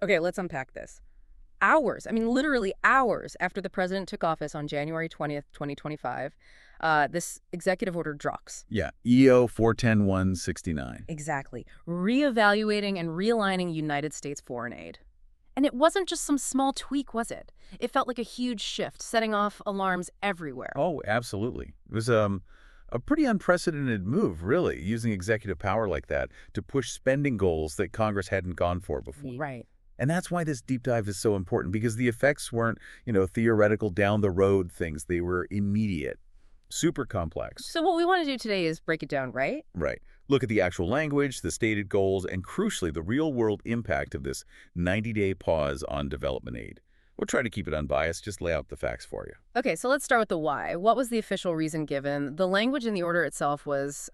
Okay, let's unpack this. Hours, I mean, literally hours after the president took office on January 20th, 2025, this executive order drops. Yeah, EO 410169. Exactly. Reevaluating and realigning United States foreign aid. And it wasn't just some small tweak, was it? It felt like a huge shift, setting off alarms everywhere. Oh, absolutely. It was a pretty unprecedented move, really, using executive power like that to push spending goals that Congress hadn't gone for before. Right. And that's why this deep dive is so important, because the effects weren't, theoretical down the road things. They were immediate, super complex. So what we want to do today is break it down, right? Right. Look at the actual language, the stated goals, and crucially, the real-world impact of this 90-day pause on development aid. We'll try to keep it unbiased, just lay out the facts for you. Okay, so let's start with the why. What was the official reason given? The language in the order itself was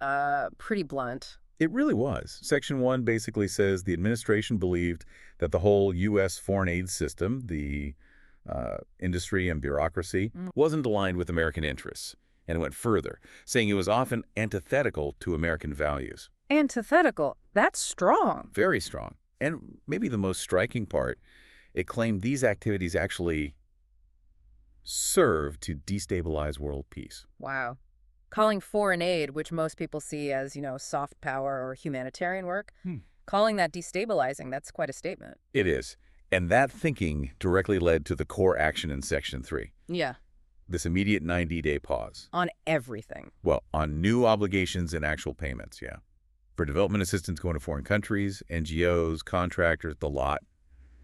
pretty blunt. It really was. Section 1 basically says the administration believed that the whole U.S. foreign aid system, the industry and bureaucracy, wasn't aligned with American interests. And it went further, saying it was often antithetical to American values. Antithetical. That's strong. Very strong. And maybe the most striking part, it claimed these activities actually serve to destabilize world peace. Wow. Calling foreign aid, which most people see as, soft power or humanitarian work, calling that destabilizing, that's quite a statement. It is. And that thinking directly led to the core action in Section 3. Yeah. This immediate 90-day pause. On everything. Well, on new obligations and actual payments, yeah. For development assistance going to foreign countries, NGOs, contractors, the lot,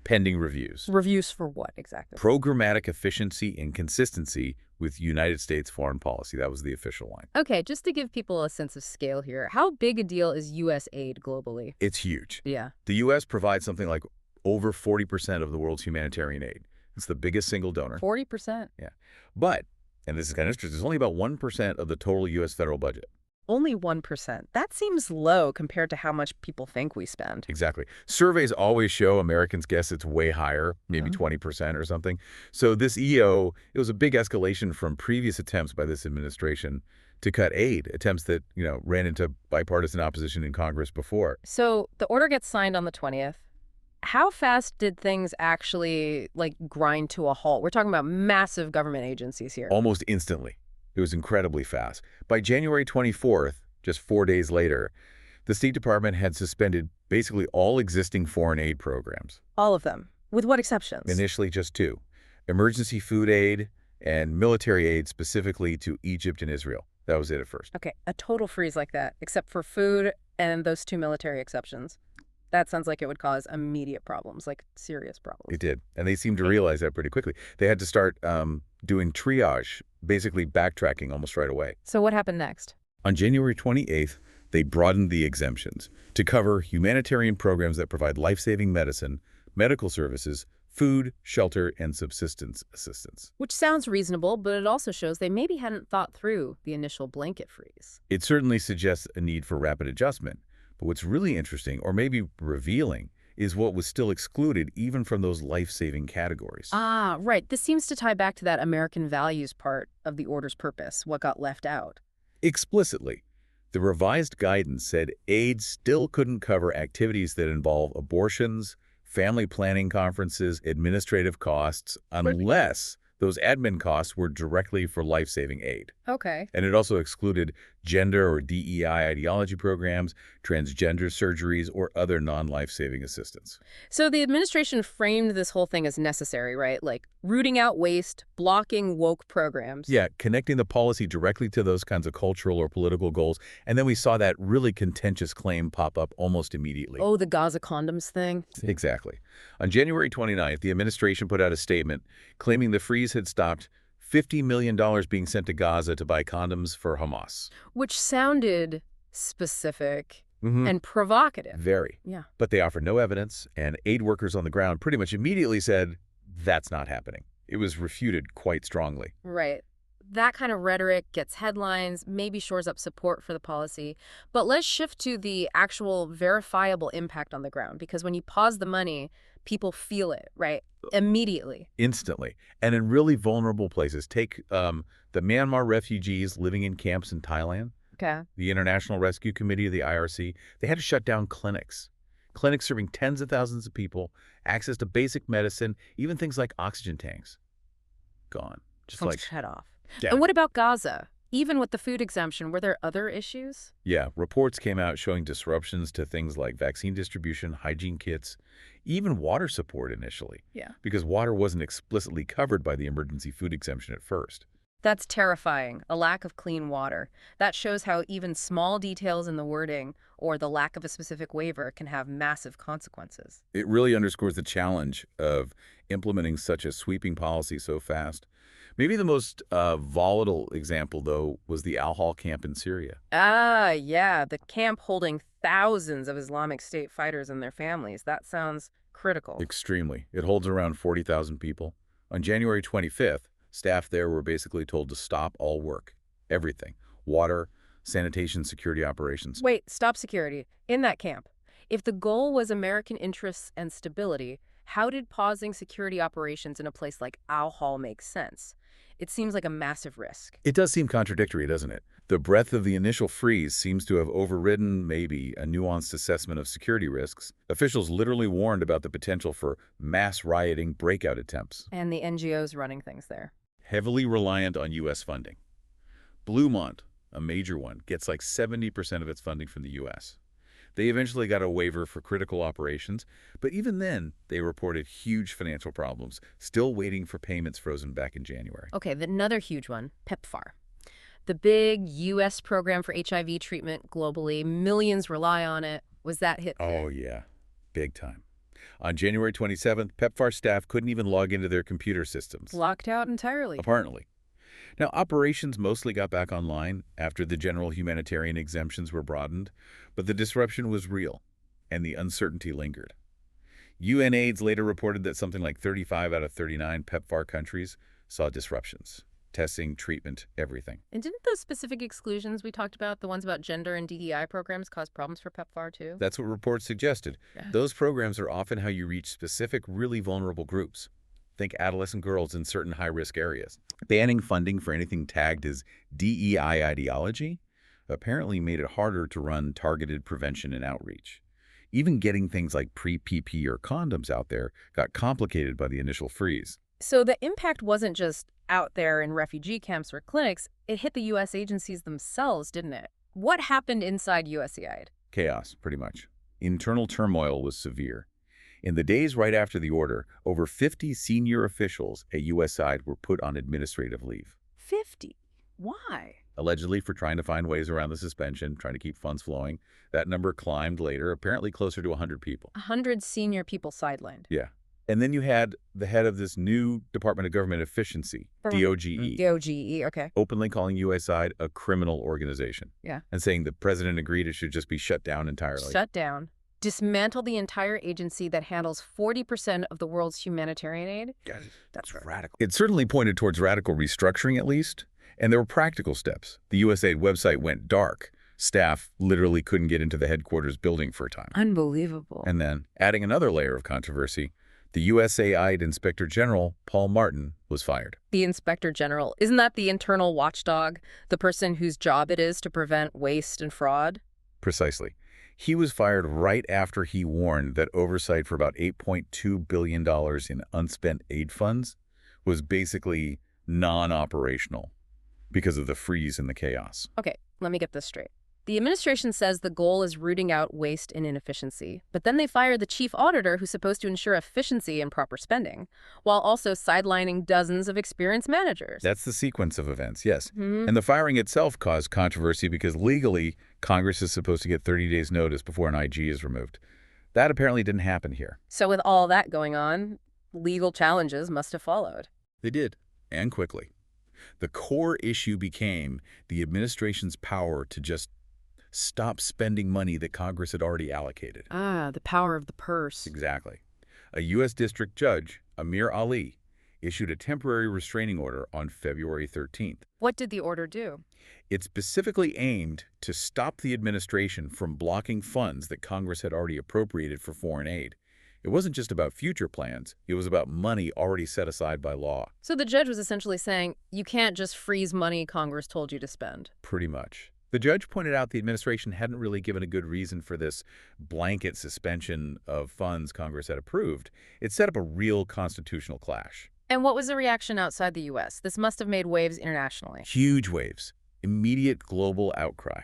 pending reviews. Reviews for what exactly? Programmatic efficiency and consistency with United States foreign policy. That was the official line. Okay, just to give people a sense of scale here, how big a deal is USAID globally? It's huge. Yeah. The U.S. provides something like over 40% of the world's humanitarian aid. It's the biggest single donor. 40%? Yeah. But, and this is kind of interesting, it's only about 1% of the total U.S. federal budget. Only 1%. That seems low compared to how much people think we spend. Exactly. Surveys always show Americans guess it's way higher, maybe 20% or something. So this EO, it was a big escalation from previous attempts by this administration to cut aid, attempts that, ran into bipartisan opposition in Congress before. So the order gets signed on the 20th. How fast did things actually, grind to a halt? We're talking about massive government agencies here. Almost instantly. It was incredibly fast. By January 24th, just 4 days later, the State Department had suspended basically all existing foreign aid programs. All of them? With what exceptions? Initially, just 2. Emergency food aid and military aid specifically to Egypt and Israel. That was it at first. Okay, a total freeze like that, except for food and those 2 military exceptions. That sounds like it would cause immediate problems, like serious problems. It did. And they seemed to realize that pretty quickly. They had to start doing triage, basically backtracking almost right away. So what happened next? On January 28th, they broadened the exemptions to cover humanitarian programs that provide life-saving medicine, medical services, food, shelter, and subsistence assistance. Which sounds reasonable, but it also shows they maybe hadn't thought through the initial blanket freeze. It certainly suggests a need for rapid adjustment. But what's really interesting, or maybe revealing, is what was still excluded even from those life-saving categories. Ah, right. This seems to tie back to that American values part of the order's purpose, what got left out. Explicitly, the revised guidance said aid still couldn't cover activities that involve abortions, family planning conferences, administrative costs, unless those admin costs were directly for life-saving aid. Okay. And it also excluded gender or DEI ideology programs, transgender surgeries, or other non-life-saving assistance. So the administration framed this whole thing as necessary, right? Like rooting out waste, blocking woke programs. Yeah, connecting the policy directly to those kinds of cultural or political goals. And then we saw that really contentious claim pop up almost immediately. Oh, the Gaza condoms thing? Exactly. On January 29th, the administration put out a statement claiming the freeze had stopped $50 million being sent to Gaza to buy condoms for Hamas. Which sounded specific and provocative. Very. Yeah. But they offered no evidence, and aid workers on the ground pretty much immediately said, that's not happening. It was refuted quite strongly. Right. That kind of rhetoric gets headlines, maybe shores up support for the policy. But let's shift to the actual verifiable impact on the ground, because when you pause the money, people feel it, right? Immediately. Instantly. And in really vulnerable places. Take the Myanmar refugees living in camps in Thailand. Okay. The International Rescue Committee of the IRC, they had to shut down clinics. clinics serving tens of thousands of people, access to basic medicine, even things like oxygen tanks. Gone. Just like, Shut off. yeah. And what about Gaza? Even with the food exemption, were there other issues? Yeah, reports came out showing disruptions to things like vaccine distribution, hygiene kits, even water support initially. Yeah. Because water wasn't explicitly covered by the emergency food exemption at first. That's terrifying, a lack of clean water. That shows how even small details in the wording or the lack of a specific waiver can have massive consequences. It really underscores the challenge of implementing such a sweeping policy so fast. Maybe the most volatile example, though, was the Al-Hol camp in Syria. Ah, yeah, the camp holding thousands of Islamic State fighters and their families. That sounds critical. Extremely. It holds around 40,000 people. On January 25th, staff there were basically told to stop all work. Everything. Water, sanitation, security operations. Wait, stop security. In that camp, if the goal was American interests and stability, how did pausing security operations in a place like Al-Hol make sense? It seems like a massive risk. It does seem contradictory, doesn't it? The breadth of the initial freeze seems to have overridden maybe a nuanced assessment of security risks. Officials literally warned about the potential for mass rioting breakout attempts. And the NGOs running things there. Heavily reliant on U.S. funding. Bluemont, a major one, gets like 70% of its funding from the U.S. They eventually got a waiver for critical operations, but even then, they reported huge financial problems, still waiting for payments frozen back in January. Okay, another huge one, PEPFAR. The big U.S. program for HIV treatment globally, millions rely on it. Was that hit? Oh, yeah. Big time. On January 27th, PEPFAR staff couldn't even log into their computer systems. Locked out entirely. Apparently. Now, operations mostly got back online after the general humanitarian exemptions were broadened, but the disruption was real, and the uncertainty lingered. UNAIDS later reported that something like 35 out of 39 PEPFAR countries saw disruptions. Testing, treatment, everything. And didn't those specific exclusions we talked about, the ones about gender and DEI programs, cause problems for PEPFAR too? That's what reports suggested. Yeah. Those programs are often how you reach specific, really vulnerable groups. Think adolescent girls in certain high-risk areas. Banning funding for anything tagged as DEI ideology apparently made it harder to run targeted prevention and outreach. Even getting things like pre-PP or condoms out there got complicated by the initial freeze. So the impact wasn't just out there in refugee camps or clinics, it hit the U.S. agencies themselves, didn't it? What happened inside USAID? Chaos, pretty much. Internal turmoil was severe. In the days right after the order, over 50 senior officials at USAID were put on administrative leave. 50? Why? Allegedly for trying to find ways around the suspension, trying to keep funds flowing. That number climbed later, apparently closer to 100 people. 100 senior people sidelined. Yeah. And then you had the head of this new Department of Government Efficiency, DOGE. DOGE, okay. Openly calling USAID a criminal organization. Yeah. And saying the president agreed it should just be shut down entirely. Shut down. Dismantle the entire agency that handles 40% of the world's humanitarian aid? God, that's radical. It certainly pointed towards radical restructuring, at least. And there were practical steps. The USAID website went dark. Staff literally couldn't get into the headquarters building for a time. Unbelievable. And then, adding another layer of controversy, the USAID Inspector General, Paul Martin, was fired. The Inspector General, isn't that the internal watchdog, the person whose job it is to prevent waste and fraud? Precisely. He was fired right after he warned that oversight for about $8.2 billion in unspent aid funds was basically non-operational because of the freeze and the chaos. Okay, let me get this straight. The administration says the goal is rooting out waste and inefficiency, but then they fire the chief auditor who's supposed to ensure efficiency and proper spending, while also sidelining dozens of experienced managers. That's the sequence of events, yes. And the firing itself caused controversy because legally, Congress is supposed to get 30 days notice before an IG is removed. That apparently didn't happen here. So with all that going on, legal challenges must have followed. They did, and quickly. The core issue became the administration's power to just stop spending money that Congress had already allocated. Ah, the power of the purse. Exactly. A U.S. District Judge, Amir Ali, issued a temporary restraining order on February 13th. What did the order do? It specifically aimed to stop the administration from blocking funds that Congress had already appropriated for foreign aid. It wasn't just about future plans. It was about money already set aside by law. So the judge was essentially saying, you can't just freeze money Congress told you to spend. Pretty much. The judge pointed out the administration hadn't really given a good reason for this blanket suspension of funds Congress had approved. It set up a real constitutional clash. And what was the reaction outside the U.S.? This must have made waves internationally. Huge waves. Immediate global outcry.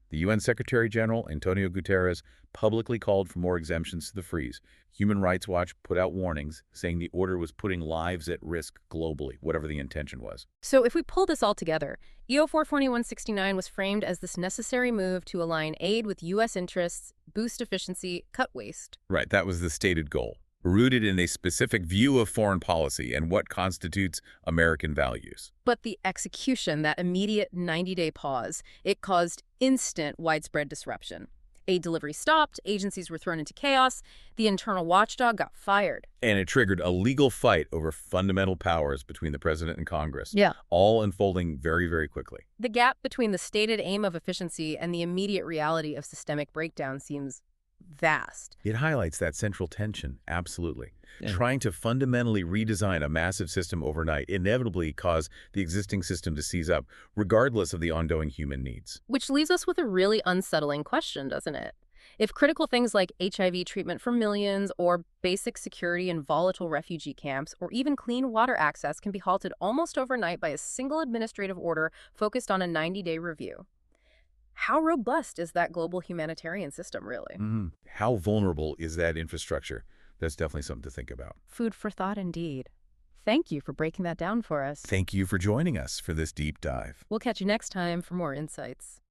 The UN Secretary General, Antonio Guterres, publicly called for more exemptions to the freeze. Human Rights Watch put out warnings, saying the order was putting lives at risk globally, whatever the intention was. So if we pull this all together, EO 42169 was framed as this necessary move to align aid with U.S. interests, boost efficiency, cut waste. Right, that was the stated goal, rooted in a specific view of foreign policy and what constitutes American values. But the execution, that immediate 90-day pause, it caused instant widespread disruption. Aid delivery stopped, agencies were thrown into chaos, the internal watchdog got fired. And it triggered a legal fight over fundamental powers between the president and Congress, Yeah. all unfolding very, very quickly. The gap between the stated aim of efficiency and the immediate reality of systemic breakdown seems vast. It highlights that central tension, absolutely. Yeah. Trying to fundamentally redesign a massive system overnight inevitably cause the existing system to seize up, regardless of the ongoing human needs. Which leaves us with a really unsettling question, doesn't it? If critical things like HIV treatment for millions, or basic security in volatile refugee camps, or even clean water access can be halted almost overnight by a single administrative order focused on a 90-day review, how robust is that global humanitarian system, really? How vulnerable is that infrastructure? That's definitely something to think about. Food for thought indeed. Thank you for breaking that down for us. Thank you for joining us for this deep dive. We'll catch you next time for more insights.